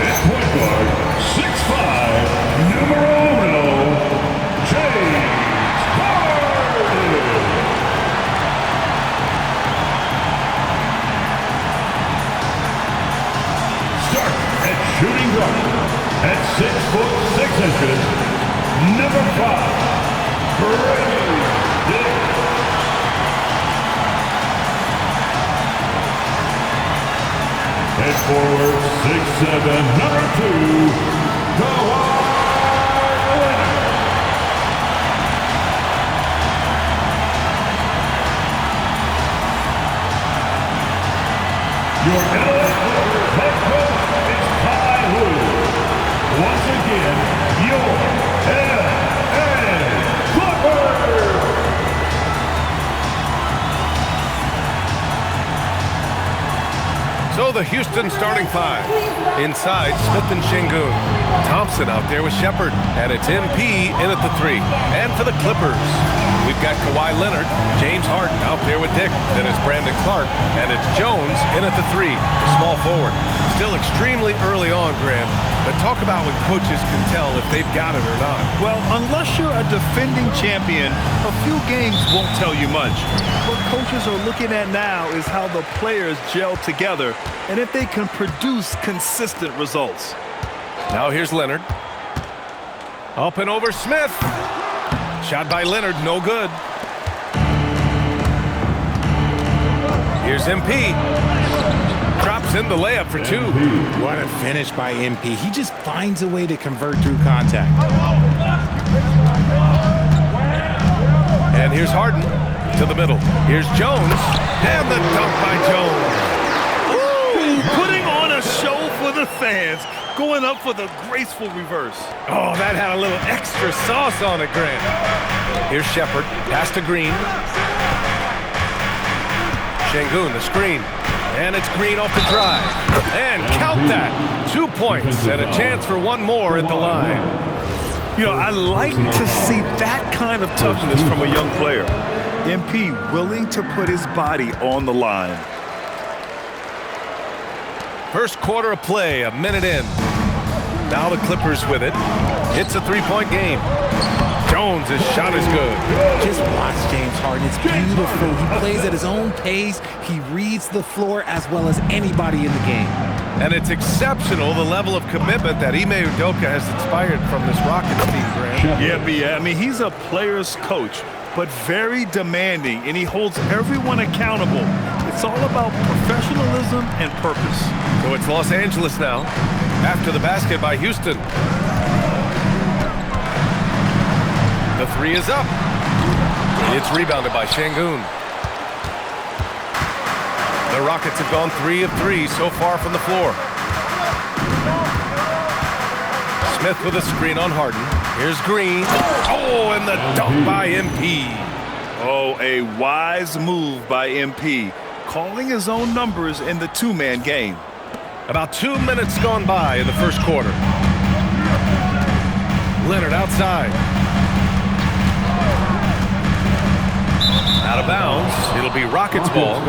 And point guard, 6'5", numero uno, James Harden. Start at shooting guard at 6'6", number 5, Grady Dick. Head forward, 6'7", number 2, Kawhi Leonard. Your LA Clippers head coach is Ty Lue. Once again, your LA Clippers. So the Houston starting five. Inside, Smith and Şengün. Thompson out there with Shepherd. And it's MP in at the 3. And for the Clippers, we've got Kawhi Leonard, James Harden out there with Dick. Then it's Brandon Clark. And it's Jones in at the 3, the small forward. Still extremely early on, Graham. But talk about when coaches can tell if they've got it or not. Well, unless you're a defending champion, a few games won't tell you much. What coaches are looking at now is how the players gel together and if they can produce consistent results. Now here's Leonard. Up and over Smith. Shot by Leonard, no good. Here's MP. Drops in the layup for 2. What a finish by MP. He just finds a way to convert through contact. And here's Harden to the middle. Here's Jones. And the dunk by Jones. Ooh, putting on a show for the fans. Going up for the graceful reverse. Oh, that had a little extra sauce on it, Grant. Here's Shepherd. Pass to Green. Şengün, the screen. And it's Green off the drive. And count that. 2 points and a chance for one more at the line. You know, I like to see that kind of toughness from a young player. MP willing to put his body on the line. First quarter of play, a minute in. Now the Clippers with it. It's a 3-point game. Jones' shot is good. Just watch James Harden. It's beautiful. He plays at his own pace. He reads the floor as well as anybody in the game. And it's exceptional, the level of commitment that Ime Udoka has inspired from this Rockets team, Grant. Yeah, I mean, he's a player's coach, but very demanding, and he holds everyone accountable. It's all about professionalism and purpose. So it's Los Angeles now, after the basket by Houston. The 3 is up. It's rebounded by Şengün. The Rockets have gone 3 of 3 so far from the floor. Smith with a screen on Harden. Here's Green. Oh, and the dunk by MP. Oh, a wise move by MP, calling his own numbers in the two-man game. About 2 minutes gone by in the first quarter. Leonard outside. Out of bounds. It'll be Rockets ball.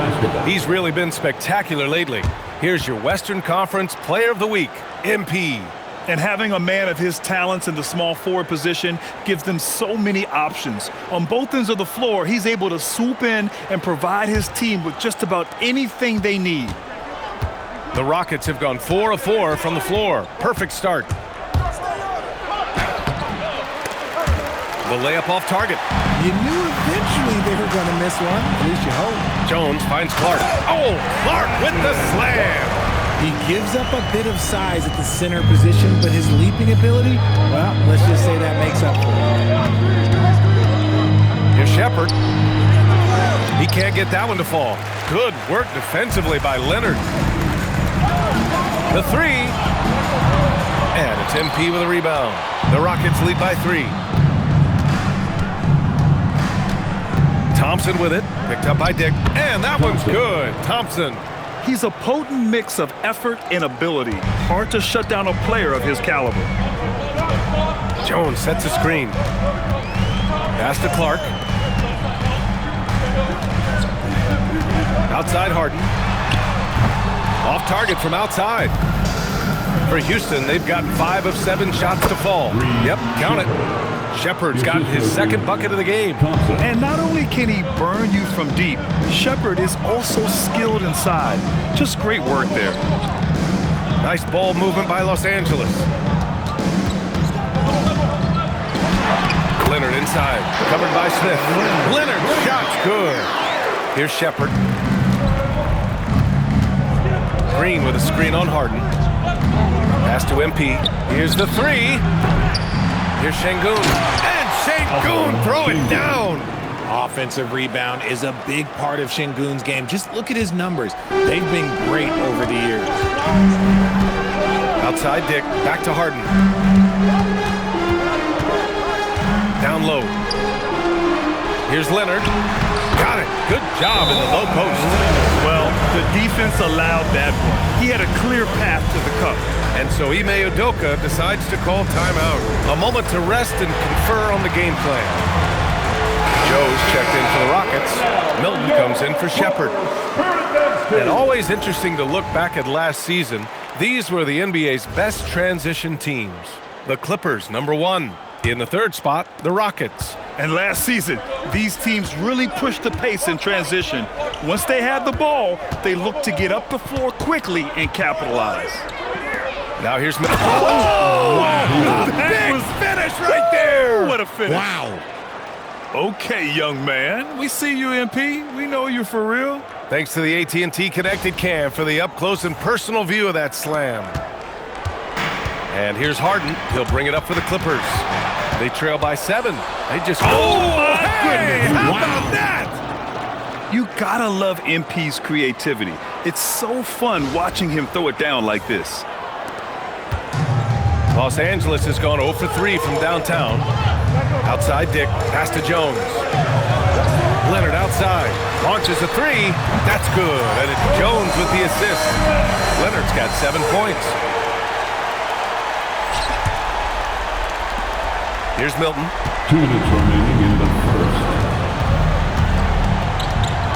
He's really been spectacular lately. Here's your Western Conference Player of the Week, MP. And having a man of his talents in the small forward position gives them so many options. On both ends of the floor, he's able to swoop in and provide his team with just about anything they need. The Rockets have gone 4 of 4 from the floor. Perfect start. The layup off target. You knew eventually they were going to miss one. At least you hope. Jones finds Clark. Oh, Clark with the slam. He gives up a bit of size at the center position, but his leaping ability, well, let's just say that makes up for it. Here's Shepherd. He can't get that one to fall. Good work defensively by Leonard. The 3. And it's MP with a rebound. The Rockets lead by 3. Thompson with it. Picked up by Dick. And that one's good. Thompson. He's a potent mix of effort and ability. Hard to shut down a player of his caliber. Jones sets a screen. Pass to Clark. Outside Harden. Off target from outside. For Houston, they've got 5 of 7 shots to fall. Yep, count it. Shepard's got his second bucket of the game. And not only can he burn you from deep, Shepard is also skilled inside. Just great work there. Nice ball movement by Los Angeles. Leonard inside, covered by Smith. Leonard, shot's good. Here's Shepard. Green with a screen on Harden. Pass to MP. Here's the 3. Here's Şengün. And Şengün, throw it down. Offensive rebound is a big part of Şengün's game. Just look at his numbers. They've been great over the years. Outside Dick, back to Harden. Down low. Here's Leonard. Got it. Good job in the low post. Well, the defense allowed that one. He had a clear path to the cup. And so Ime Udoka decides to call timeout. A moment to rest and confer on the game plan. Joe's checked in for the Rockets. Milton comes in for Shepard. And always interesting to look back at last season. These were the NBA's best transition teams. The Clippers, number 1. In the 3rd spot, the Rockets. And last season, these teams really pushed the pace in transition. Once they had the ball, they looked to get up the floor quickly and capitalize. Now here's Milton. Oh! Wow. Big finish right there! What a finish. Wow. Okay, young man. We see you, MP. We know you for real. Thanks to the AT&T Connected Cam for the up-close and personal view of that slam. And here's Harden. He'll bring it up for the Clippers. They trail by 7. They just... Oh, my hey, goodness. how Wow. about that? You gotta love MP's creativity. It's so fun watching him throw it down like this. Los Angeles has gone 0 for 3 from downtown. Outside Dick, pass to Jones. Leonard outside, launches a 3. That's good, and it's Jones with the assist. Leonard's got 7 points. Here's Milton. 2 minutes remaining in the first.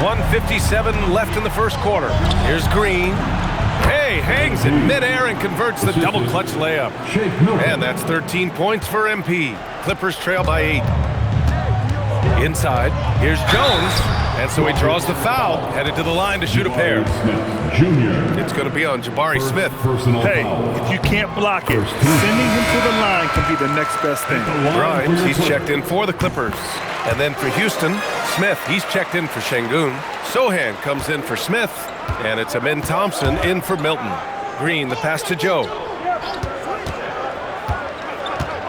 1:57 left in the first quarter. Here's Green. Hey, hangs in midair and converts the double clutch layup. And that's 13 points for MP. Clippers trail by 8. Inside, here's Jones. And so he draws the foul, headed to the line to shoot a pair. It's going to be on Jabari Smith. Hey, if you can't block it, sending him to the line can be the next best thing. Grimes, he's checked in for the Clippers. And then for Houston, Smith, he's checked in for Şengün. Sohan comes in for Smith. And it's Amin Thompson in for Milton. Green, the pass to Joe.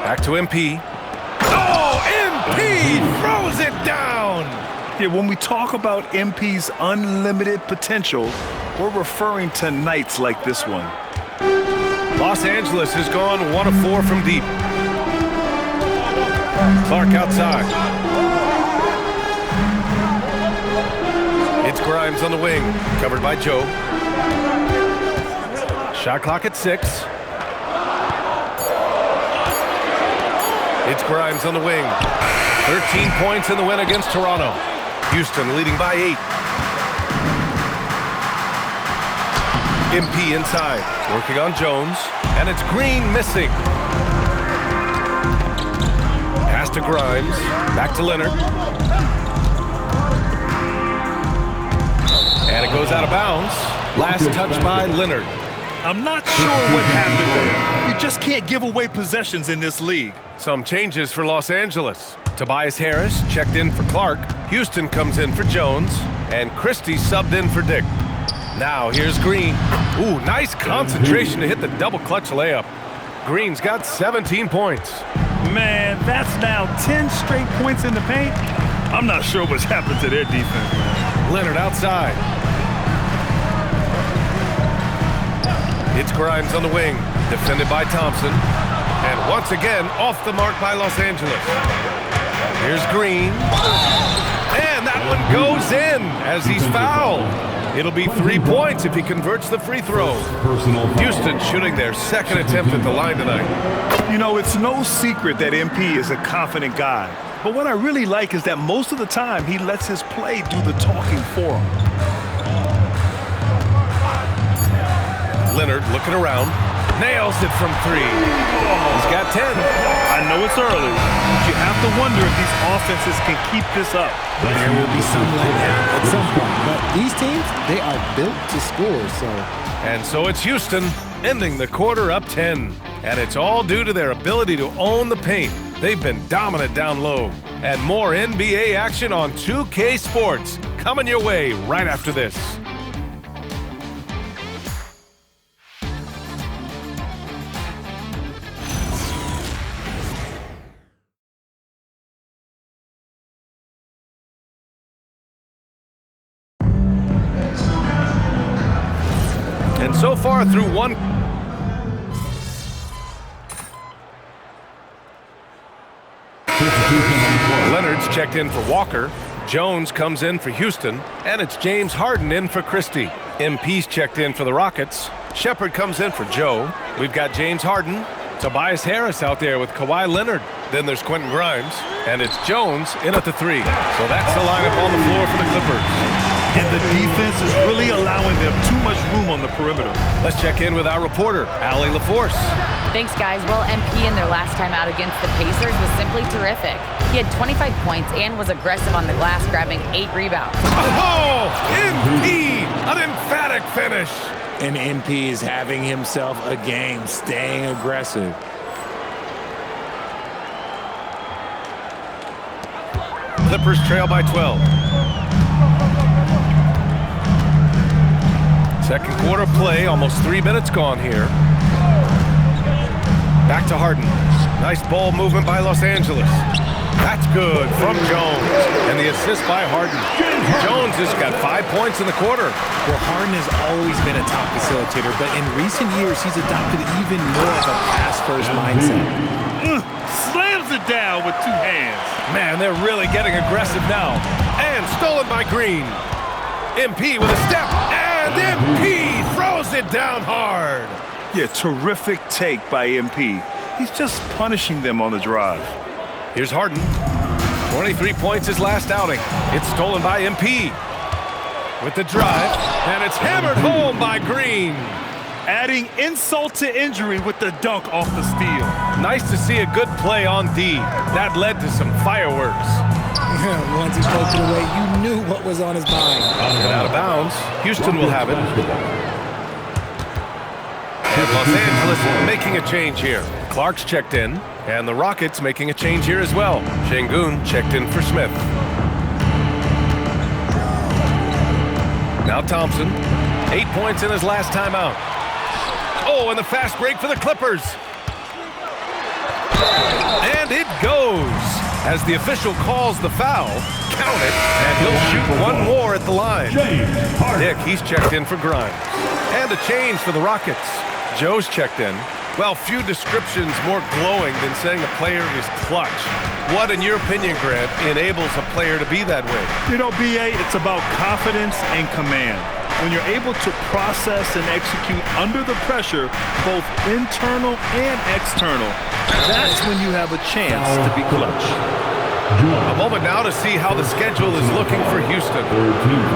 Back to MP. Oh, MP throws it down! Yeah, when we talk about MP's unlimited potential, we're referring to nights like this one. Los Angeles has gone 1 of 4 from deep. Clark outside. It's Grimes on the wing, covered by Joe. Shot clock at 6. It's Grimes on the wing. 13 points in the win against Toronto. Houston leading by 8. MP inside, working on Jones, and it's Green missing. Pass to Grimes, back to Leonard. And it goes out of bounds. Last touch by Leonard. I'm not sure what happened there. You just can't give away possessions in this league. Some changes for Los Angeles. Tobias Harris checked in for Clark. Houston comes in for Jones. And Christie subbed in for Dick. Now here's Green. Ooh, nice concentration to hit the double clutch layup. Green's got 17 points. Man, that's now 10 straight points in the paint. I'm not sure what's happened to their defense. Leonard outside. It's Grimes on the wing, defended by Thompson. And once again, off the mark by Los Angeles. Here's Green. And that one goes in as he's fouled. It'll be 3 points if he converts the free throw. Houston shooting their second attempt at the line tonight. You know, it's no secret that MP is a confident guy. But what I really like is that most of the time he lets his play do the talking for him. Leonard looking around. Nails it from 3. He's got 10. I know it's early, but you have to wonder if these offenses can keep this up. There will be some letdown at some point, but these teams, they are built to score, so. And so it's Houston ending the quarter up 10. And it's all due to their ability to own the paint. They've been dominant down low. And more NBA action on 2K Sports coming your way right after this. And so far through one... Leonard's checked in for Walker. Jones comes in for Houston. And it's James Harden in for Christie. MP's checked in for the Rockets. Shepherd comes in for Joe. We've got James Harden. Tobias Harris out there with Kawhi Leonard. Then there's Quentin Grimes. And it's Jones in at the 3. So that's the lineup on the floor for the Clippers. And the defense is really allowing them too much room on the perimeter. Let's check in with our reporter, Allie LaForce. Thanks, guys. Well, MP in their last time out against the Pacers was simply terrific. He had 25 points and was aggressive on the glass, grabbing 8 rebounds. Oh, MP! An emphatic finish. And MP is having himself a game, staying aggressive. Clippers trail by 12. Second quarter play, almost 3 minutes gone here. Back to Harden. Nice ball movement by Los Angeles. That's good from Jones. And the assist by Harden. Jones has got 5 points in the quarter. Well, Harden has always been a top facilitator, but in recent years, he's adopted even more of a pass-first mindset. Slams it down with 2 hands. Man, they're really getting aggressive now. And stolen by Green. MP with a step. And MP throws it down hard. Yeah, terrific take by MP. He's just punishing them on the drive. Here's Harden. 23 points his last outing. It's stolen by MP. With the drive, and it's hammered home by Green. Adding insult to injury with the dunk off the steal. Nice to see a good play on D. That led to some fireworks. Once he poked it away, you knew what was on his mind. And out of bounds. Houston will have it. And Los Angeles making a change here. Clark's checked in, and the Rockets making a change here as well. Şengün checked in for Smith. Now Thompson, 8 points in his last time out. Oh, and the fast break for the Clippers. And it goes. As the official calls the foul, count it, and he'll shoot one more at the line. Nick, he's checked in for Grimes. And a change for the Rockets. Joe's checked in. Well, few descriptions more glowing than saying a player is clutch. What, in your opinion, Grant, enables a player to be that way? You know, B.A., it's about confidence and command. When you're able to process and execute under the pressure, both internal and external, that's when you have a chance to be clutch. A moment now to see how the schedule is looking for Houston.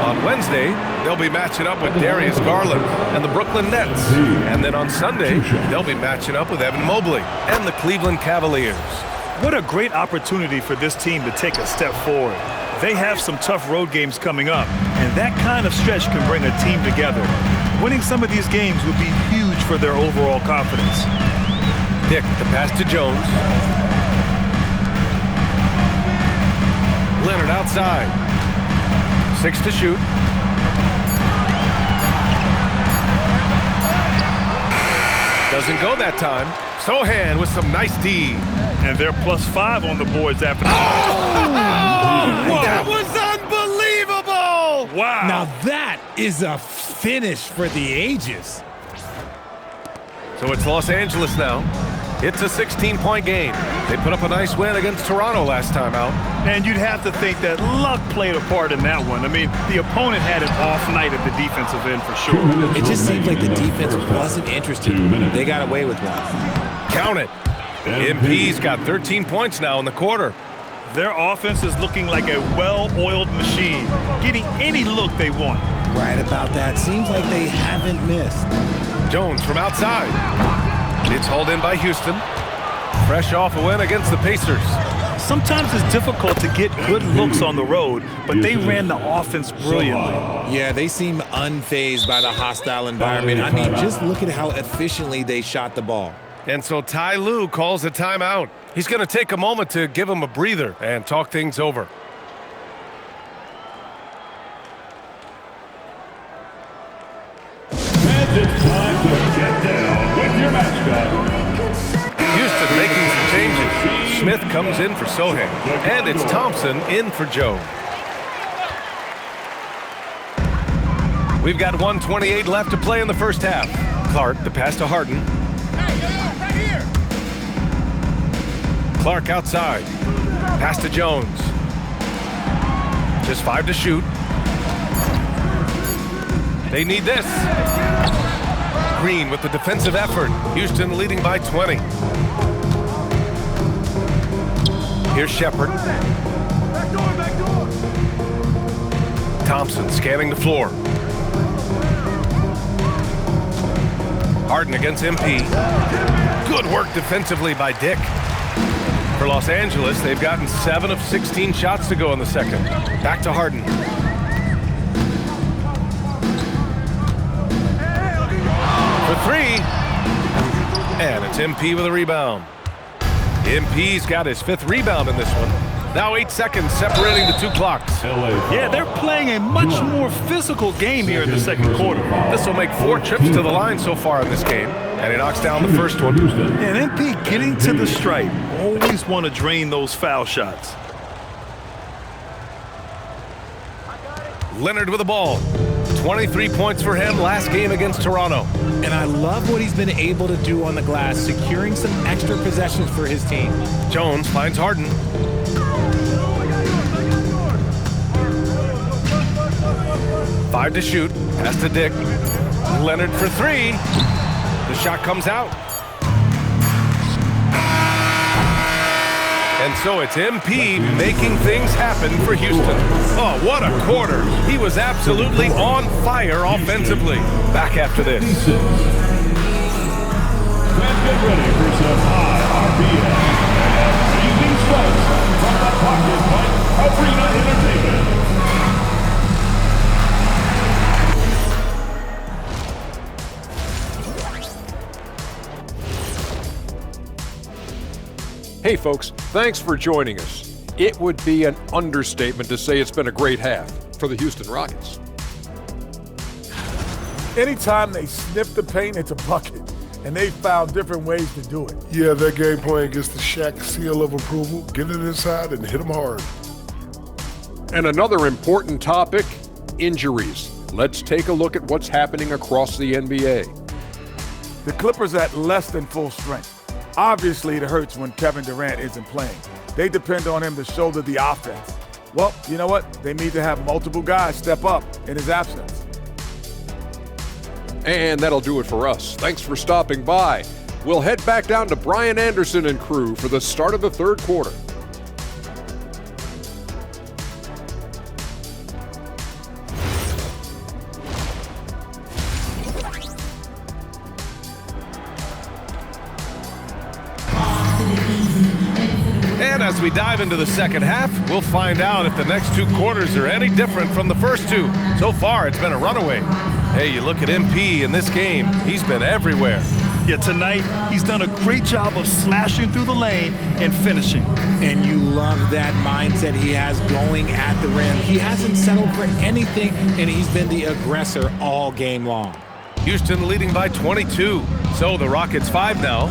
On Wednesday, they'll be matching up with Darius Garland and the Brooklyn Nets. And then on Sunday, they'll be matching up with Evan Mobley and the Cleveland Cavaliers. What a great opportunity for this team to take a step forward. They have some tough road games coming up, and that kind of stretch can bring a team together. Winning some of these games would be huge for their overall confidence. Dick, the pass to Jones. Leonard outside. 6 to shoot. Doesn't go that time. Sochan with some nice D. And they're +5 on the boards after That was unbelievable! Wow. Now that is a finish for the ages. So it's Los Angeles now. It's a 16-point game. They put up a nice win against Toronto last time out. And you'd have to think that luck played a part in that one. I mean, the opponent had an off night at the defensive end for sure. It just seems like the defense wasn't interested. They got away with one. Count it. MP's got 13 points now in the quarter. Their offense is looking like a well-oiled machine, getting any look they want. Right about that. Seems like they haven't missed. Jones from outside. It's hauled in by Houston. Fresh off a win against the Pacers. Sometimes it's difficult to get good looks on the road, but they ran the offense brilliantly. Yeah, they seem unfazed by the hostile environment. I mean, just look at how efficiently they shot the ball. And so Ty Lue calls a timeout. He's going to take a moment to give him a breather and talk things over. And it's time to get down with your mascot. Houston making some changes. Smith comes in for Sohan. And it's Thompson in for Joe. We've got 1:28 left to play in the first half. Clark, the pass to Harden. Clark outside. Pass to Jones. Just 5 to shoot. They need this. Green with the defensive effort. Houston leading by 20. Here's Shepherd. Thompson scanning the floor. Harden against MP. Good work defensively by Dick. For Los Angeles, they've gotten 7 of 16 shots to go in the second. Back to Harden. For 3. And it's MP with a rebound. MP's got his 5th rebound in this one. Now 8 seconds separating the two clocks. Yeah, they're playing a much more physical game here in the second quarter. This will make 4 trips to the line so far in this game. And he knocks down the first one. And MP getting to the stripe. Always want to drain those foul shots. Leonard with the ball. 23 points for him last game against Toronto. And I love what he's been able to do on the glass, securing some extra possessions for his team. Jones finds Harden. Five to shoot. Pass to Dick. Leonard for 3. The shot comes out. And so it's MP making things happen for Houston. Oh, what a quarter. He was absolutely on fire offensively. Back after this. And get ready for some high RPM. Evening strikes from the Pocket Fight Arena Entertainment. Hey folks, thanks for joining us. It would be an understatement to say it's been a great half for the Houston Rockets. Anytime they sniff the paint, it's a bucket. And they found different ways to do it. Yeah, their game plan gets the Shaq seal of approval. Get it inside and hit them hard. And another important topic, injuries. Let's take a look at what's happening across the NBA. The Clippers at less than full strength. Obviously, it hurts when Kevin Durant isn't playing. They depend on him to shoulder the offense. Well, you know what? They need to have multiple guys step up in his absence. And that'll do it for us. Thanks for stopping by. We'll head back down to Brian Anderson and crew for the start of the third quarter. And as we dive into the second half, we'll find out if the next 2 quarters are any different from the first 2. So far, it's been a runaway. Hey, you look at MP in this game, he's been everywhere. Yeah, tonight he's done a great job of slashing through the lane and finishing. And you love that mindset he has going at the rim. He hasn't settled for anything, and he's been the aggressor all game long. Houston leading by 22. So the Rockets 5 now.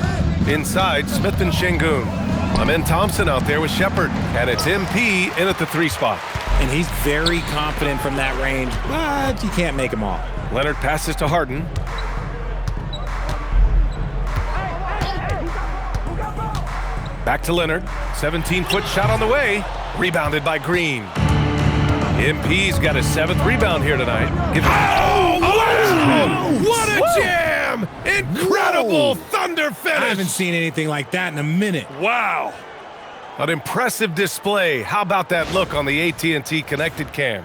Inside, Smith and Şengün. Amen Thompson out there with Shepherd. And it's MP in at the 3 spot. And he's very confident from that range, but you can't make him all. Leonard passes to Harden. Back to Leonard. 17-foot shot on the way. Rebounded by Green. MP's got his 7th rebound here tonight. What a jam! Incredible thunder finish! I haven't seen anything like that in a minute. Wow. An impressive display. How about that look on the AT&T connected cam?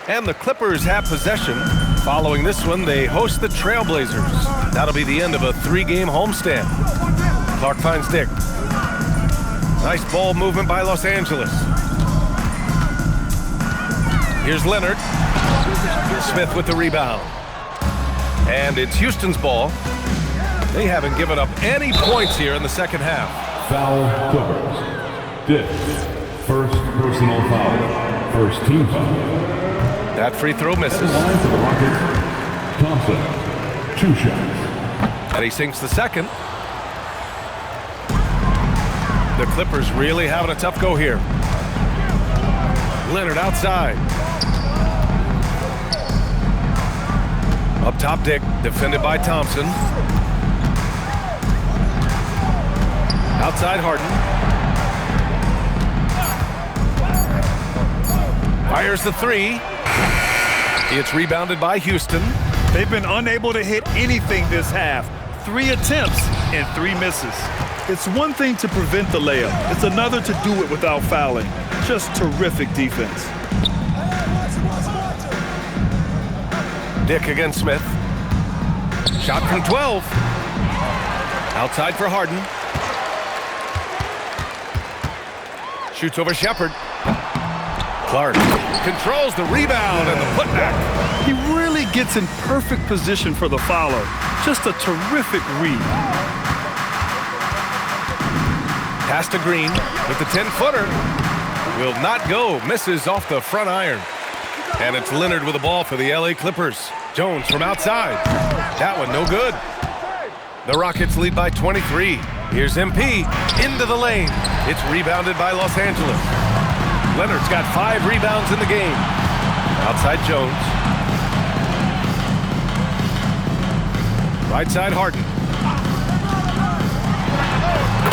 And the Clippers have possession. Following this one, they host the Trailblazers. That'll be the end of a 3-game homestand. Clark finds Dick. Nice ball movement by Los Angeles. Here's Leonard. Smith with the rebound. And it's Houston's ball. They haven't given up any points here in the second half. Foul Clippers. Dick. First personal foul. First team foul. That free throw misses. Line for the Rockets. Thompson. 2 shots. And he sinks the second. The Clippers really having a tough go here. Leonard outside. Up top, Dick, defended by Thompson. Outside, Harden. Fires the 3. It's rebounded by Houston. They've been unable to hit anything this half. 3 attempts and 3 misses. It's one thing to prevent the layup. It's another to do it without fouling. Just terrific defense. Dick against Smith. Shot from 12. Outside for Harden. Shoots over Shepherd. Clark controls the rebound and the putback. He really gets in perfect position for the follow. Just a terrific read. Pass to Green with the 10-footer. Will not go. Misses off the front iron. And it's Leonard with the ball for the LA Clippers. Jones from outside. That one no good. The Rockets lead by 23. Here's MP into the lane. It's rebounded by Los Angeles. Leonard's got 5 rebounds in the game. Outside Jones. Right side Harden.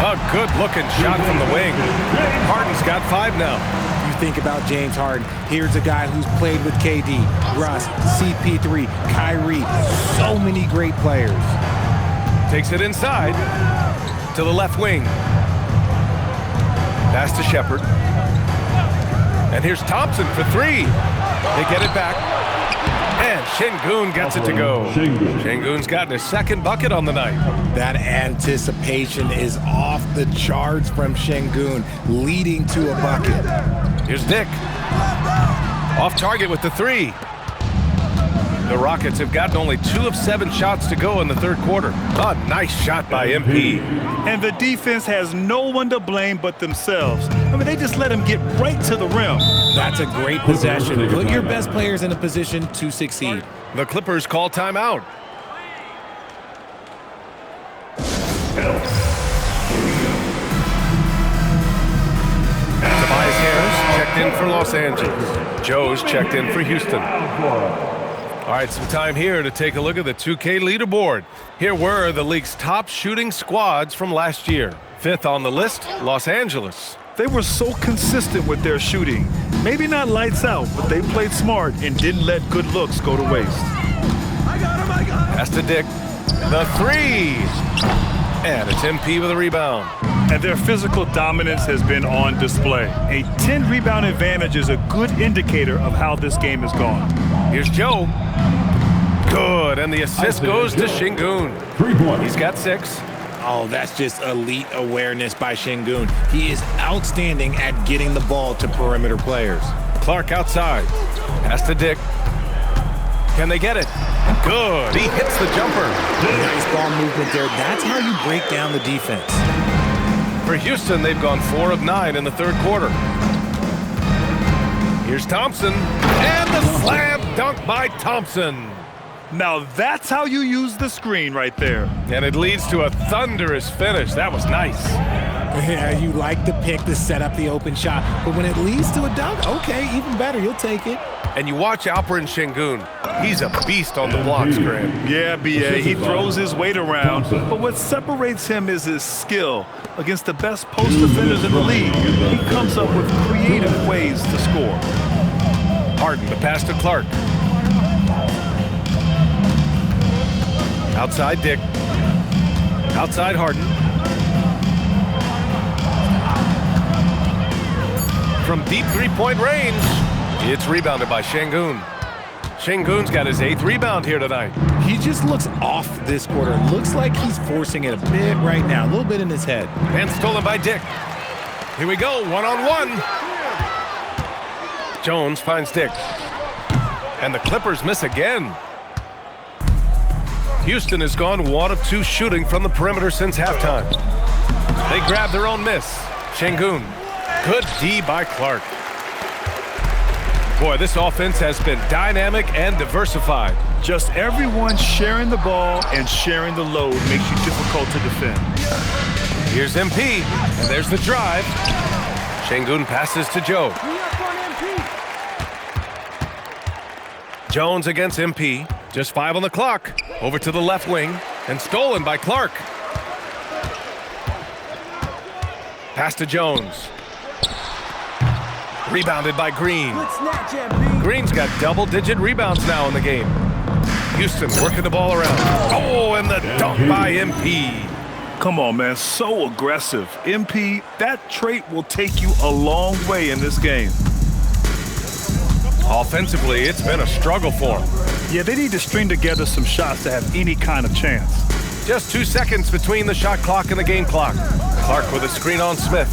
A good-looking shot from the wing. Harden's got 5 now. You think about James Harden. Here's a guy who's played with KD, Russ, CP3, Kyrie. So many great players. Takes it inside to the left wing. Pass to Shepherd. And here's Thompson for 3. They get it back. And Şengün gets it to go. Şengün's gotten his 2nd bucket on the night. That anticipation is off the charts from Şengün, leading to a bucket. Here's Dick. Off target with the 3. The Rockets have gotten only 2 of 7 shots to go in the 3rd quarter. A nice shot by MP. And the defense has no one to blame but themselves. I mean, they just let him get right to the rim. That's a great possession. Put your best players in a position to succeed. The Clippers call timeout. Tobias Harris checked in for Los Angeles. Joe's checked in for Houston. All right, some time here to take a look at the 2K leaderboard. Here were the league's top shooting squads from last year. 5th on the list, Los Angeles. They were so consistent with their shooting. Maybe not lights out, but they played smart and didn't let good looks go to waste. Pass to Dick. The 3. And it's MP with a rebound. And their physical dominance has been on display. A 10-rebound advantage is a good indicator of how this game has gone. Here's Joe. Good, and the assist goes to Şengün. 3 points. He's got 6. Oh, that's just elite awareness by Şengün. He is outstanding at getting the ball to perimeter players. Clark outside. Pass to Dick. Can they get it? Good. He hits the jumper. Nice ball movement there. That's how you break down the defense. For Houston, they've gone 4 of 9 in the 3rd quarter. Here's Thompson. And the slam dunk by Thompson. Now that's how you use the screen right there. And it leads to a thunderous finish. That was nice. Yeah, you like the pick to set up the open shot, but when it leads to a dunk, okay, even better, you'll take it. And you watch Alperen Şengün. He's a beast on the blocks, Graham. Yeah, B.A., he throws his weight around, but what separates him is his skill. Against the best post defenders in the league, he comes up with creative ways to score. Harden, the pass to Clark. Outside Dick. Outside Harden. From deep 3-point range, it's rebounded by Şengün. Şengün's got his 8th rebound here tonight. He just looks off this quarter. Looks like he's forcing it a bit right now, a little bit in his head. And stolen by Dick. Here we go, one-on-one. Jones finds Dick. And the Clippers miss again. Houston has gone 1 of 2 shooting from the perimeter since halftime. They grab their own miss. Şengün. Good D by Clark. Boy, this offense has been dynamic and diversified. Just everyone sharing the ball and sharing the load makes you difficult to defend. Here's MP, and there's the drive. Şengün passes to Joe. Jones against MP. Just 5 on the clock. Over to the left wing, and stolen by Clark. Pass to Jones. Rebounded by Green. Green's got double-digit rebounds now in the game. Houston working the ball around. Oh, and the dunk by MP. Come on, man, so aggressive. MP, that trait will take you a long way in this game. Offensively, it's been a struggle for him. Yeah, they need to string together some shots to have any kind of chance. Just 2 seconds between the shot clock and the game clock. Clark with a screen on Smith.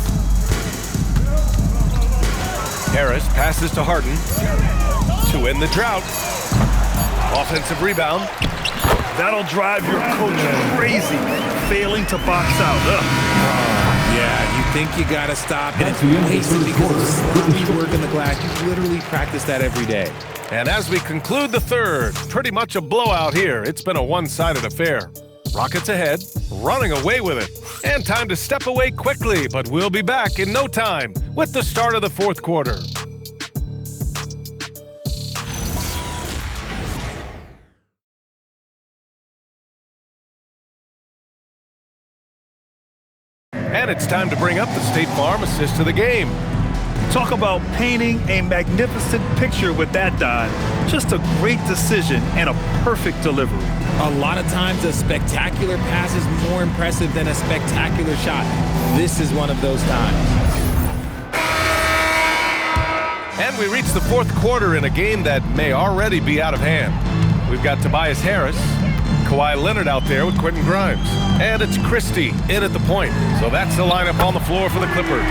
Harris passes to Harden to end the drought. Offensive rebound. That'll drive your coach crazy, failing to box out. Yeah, you think you got to stop, and it's wasted because of sloppy work in the glass. You literally practice that every day. And as we conclude the third, pretty much a blowout here. It's been a one-sided affair. Rockets ahead, running away with it. And time to step away quickly, but we'll be back in no time with the start of the fourth quarter. And it's time to bring up the State Farm assist to the game. Talk about painting a magnificent picture with that dive. Just a great decision and a perfect delivery. A lot of times a spectacular pass is more impressive than a spectacular shot. This is one of those times. And we reach the fourth quarter in a game that may already be out of hand. We've got Tobias Harris, Kawhi Leonard out there with Quentin Grimes. And it's Christie in at the point. So that's the lineup on the floor for the Clippers.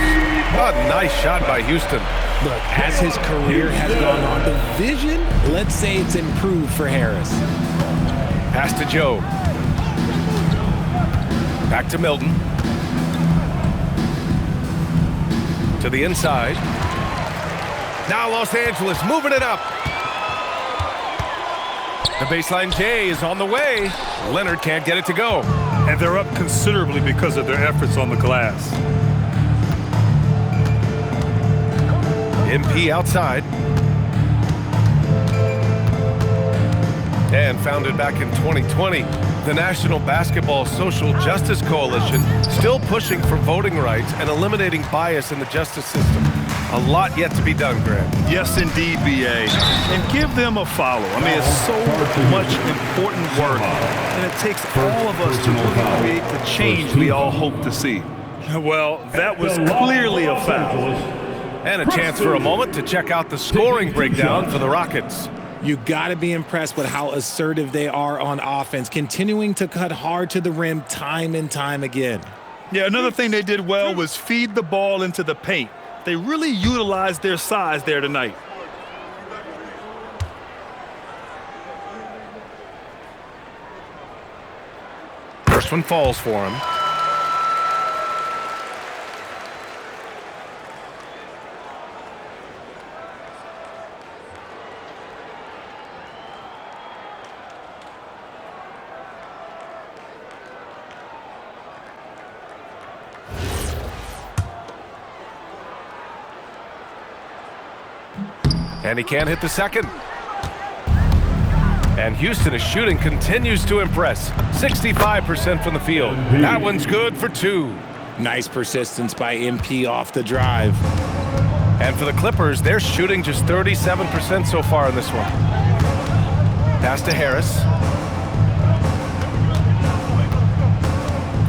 A nice shot by Houston. Look, as his career has gone on, the vision, let's say it's improved for Harris. Pass to Joe. Back to Milton. To the inside. Now Los Angeles moving it up. The baseline J is on the way. Leonard can't get it to go. And they're up considerably because of their efforts on the glass. MP outside. And founded back in 2020, the National Basketball Social Justice Coalition still pushing for voting rights and eliminating bias in the justice system. A lot yet to be done, Grant. Yes, indeed, BA. And give them a follow. I mean, it's so much important work, and it takes all of us to really create the change we all hope to see. Well, that was clearly a foul. And a chance for a moment to check out the scoring breakdown for the Rockets. You got to be impressed with how assertive they are on offense, continuing to cut hard to the rim time and time again. Yeah, another thing they did well was feed the ball into the paint. They really utilized their size there tonight. First one falls for him. And he can't hit the second. And Houston's shooting continues to impress. 65% from the field. That one's good for 2. Nice persistence by MP off the drive. And for the Clippers, they're shooting just 37% so far in this one. Pass to Harris.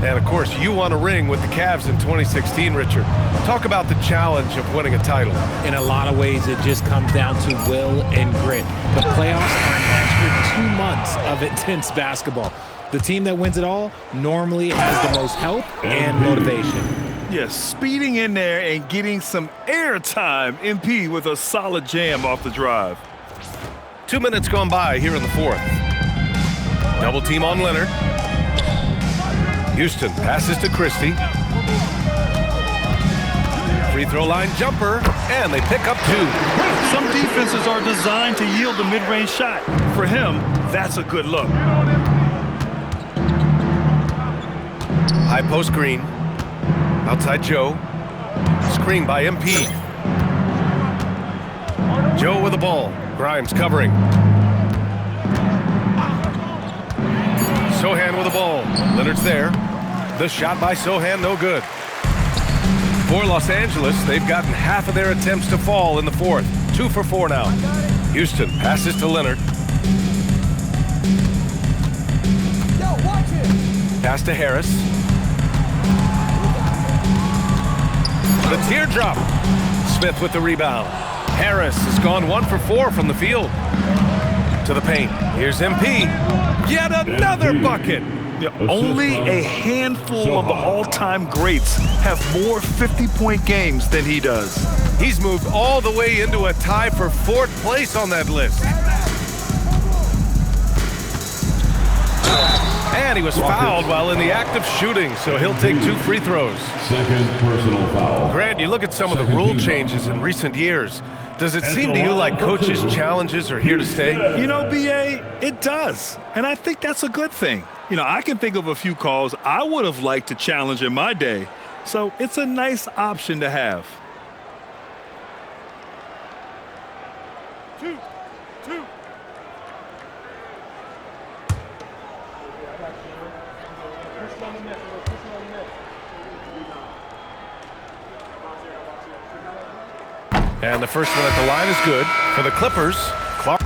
And of course, you won a ring with the Cavs in 2016, Richard. Talk about the challenge of winning a title. In a lot of ways, it just comes down to will and grit. The playoffs are an extra 2 months of intense basketball. The team that wins it all normally has the most health and motivation. Yes, speeding in there and getting some air time. MP with a solid jam off the drive. 2 minutes gone by here in the fourth. Double team on Leonard. Houston passes to Christie. Free throw line jumper, and they pick up 2. Some defenses are designed to yield the mid-range shot. For him, that's a good look. High post Green. Outside Joe. Screen by MP. Joe with the ball. Grimes covering. Sochan with the ball. Leonard's there. The shot by Sochan, no good. For Los Angeles, they've gotten half of their attempts to fall in the fourth. 2 for 4 now. Houston passes to Leonard. Pass to Harris. The teardrop. Smith with the rebound. Harris has gone 1 for 4 from the field. To the paint. Here's MP. Yet another bucket. Yeah, only a handful of the all-time greats have more 50-point games than he does. He's moved all the way into a tie for 4th place on that list. And he was fouled while in the act of shooting, so he'll take 2 free throws. Second personal foul. Grant, you look at some of the rule changes in recent years. Does it seem to you like coaches' challenges are here to stay? You know, B.A., it does. And I think that's a good thing. You know, I can think of a few calls I would have liked to challenge in my day. So it's a nice option to have. 2. And the first one at the line is good. For the Clippers, Clark.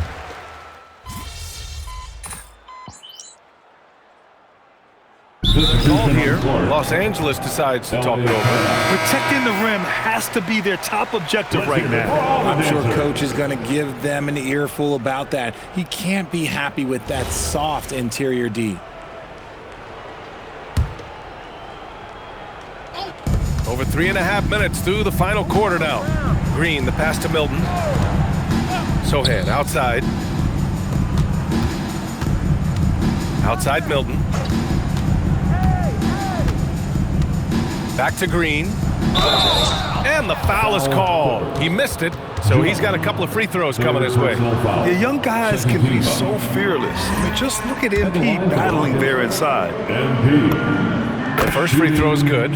Called here. Los Angeles decides to talk it over. Protecting the rim has to be their top objective right now. I'm sure coach is going to give them an earful about that. He can't be happy with that soft interior D. Over 3.5 minutes through the final quarter now. Green, the pass to Milton. Sochan outside. Outside Milton. Back to Green. And the foul is called. He missed it, so he's got a couple of free throws coming his way. The young guys can be so fearless. I mean, just look at MP battling there inside. The first free throw is good.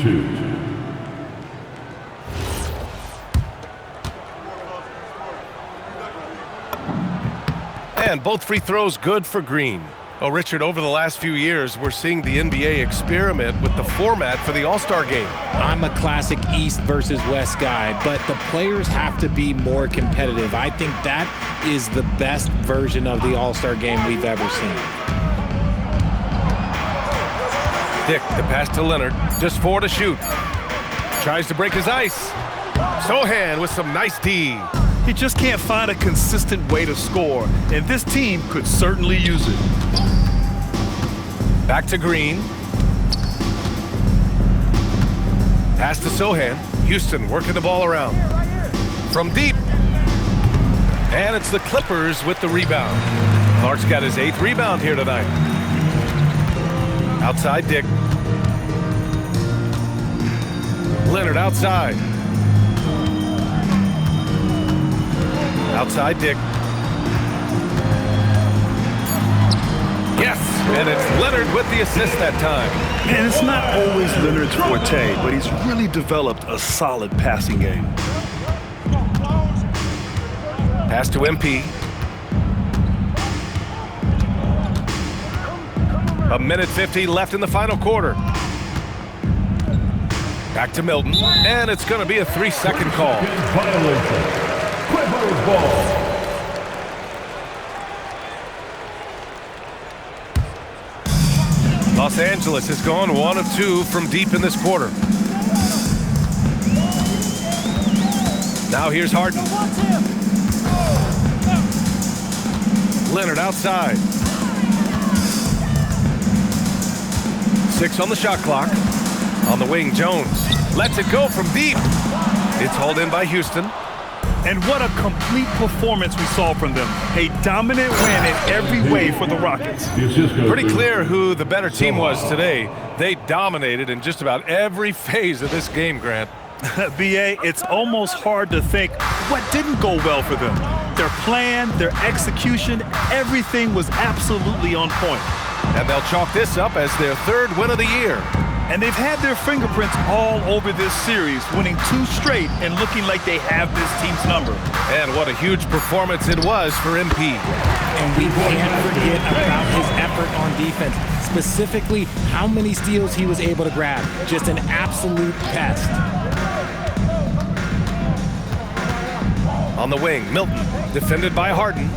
And both free throws good for Green. Oh, Richard, over the last few years, we're seeing the NBA experiment with the format for the All-Star game. I'm a classic East versus West guy, but the players have to be more competitive. I think that is the best version of the All-Star game we've ever seen. Dick, the pass to Leonard. Just 4 to shoot. Tries to break his ice. Sochan with some nice D. He just can't find a consistent way to score, and this team could certainly use it. Back to Green. Pass to Sochan. Houston working the ball around. From deep. And it's the Clippers with the rebound. Clark's got his 8th rebound here tonight. Outside Dick. Leonard outside. Outside Dick. Yes, and it's Leonard with the assist that time. And it's not always Leonard's forte, but he's really developed a solid passing game. Pass to MP. 1:50 left in the final quarter. Back to Milton, and it's going to be a 3-second call. Violation. Clippers ball. Los Angeles has gone 1 of 2 from deep in this quarter. Now here's Harden. Leonard outside. 6 on the shot clock. On the wing, Jones lets it go from deep. It's hauled in by Houston. And what a complete performance we saw from them. A dominant win in every way for the Rockets. Pretty clear who the better team was today. They dominated in just about every phase of this game, Grant. B.A., it's almost hard to think what didn't go well for them. Their plan, their execution, everything was absolutely on point. And they'll chalk this up as their 3rd win of the year. And they've had their fingerprints all over this series, winning 2 straight and looking like they have this team's number. And what a huge performance it was for MP. And we can't forget about his effort on defense, specifically how many steals he was able to grab. Just an absolute pest. On the wing, Milton, defended by Harden.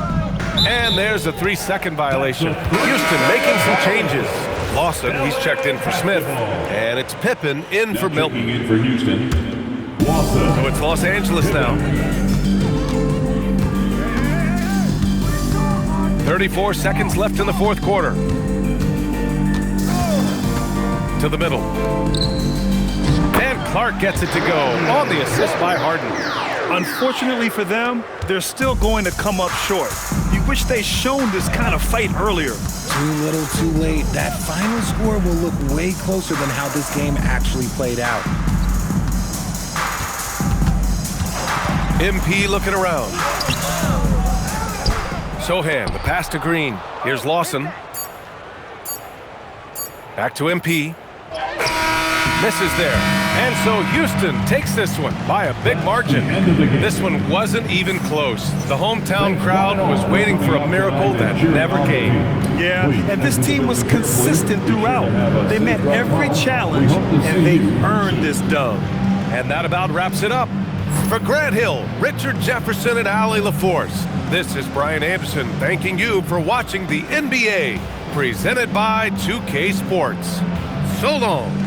And there's a 3-second violation. Houston making some changes. Lawson, he's checked in for Smith. And it's Pippen in for Milton. Checking in for Houston, Lawson. So it's Los Angeles now. 34 seconds left in the 4th quarter. To the middle. And Clark gets it to go on the assist by Harden. Unfortunately for them, they're still going to come up short. You wish they'd shown this kind of fight earlier. Too little, too late. That final score will look way closer than how this game actually played out. MP looking around. Sohan, the pass to Green. Here's Lawson. Back to MP. Misses there. And so Houston takes this one by a big margin. This one wasn't even close. The hometown crowd was waiting for a miracle that never came. Yeah, and this team was consistent throughout. They met every challenge, and they earned this dub. And that about wraps it up. For Grant Hill, Richard Jefferson, and Allie LaForce, this is Brian Anderson thanking you for watching the NBA, presented by 2K Sports. So long.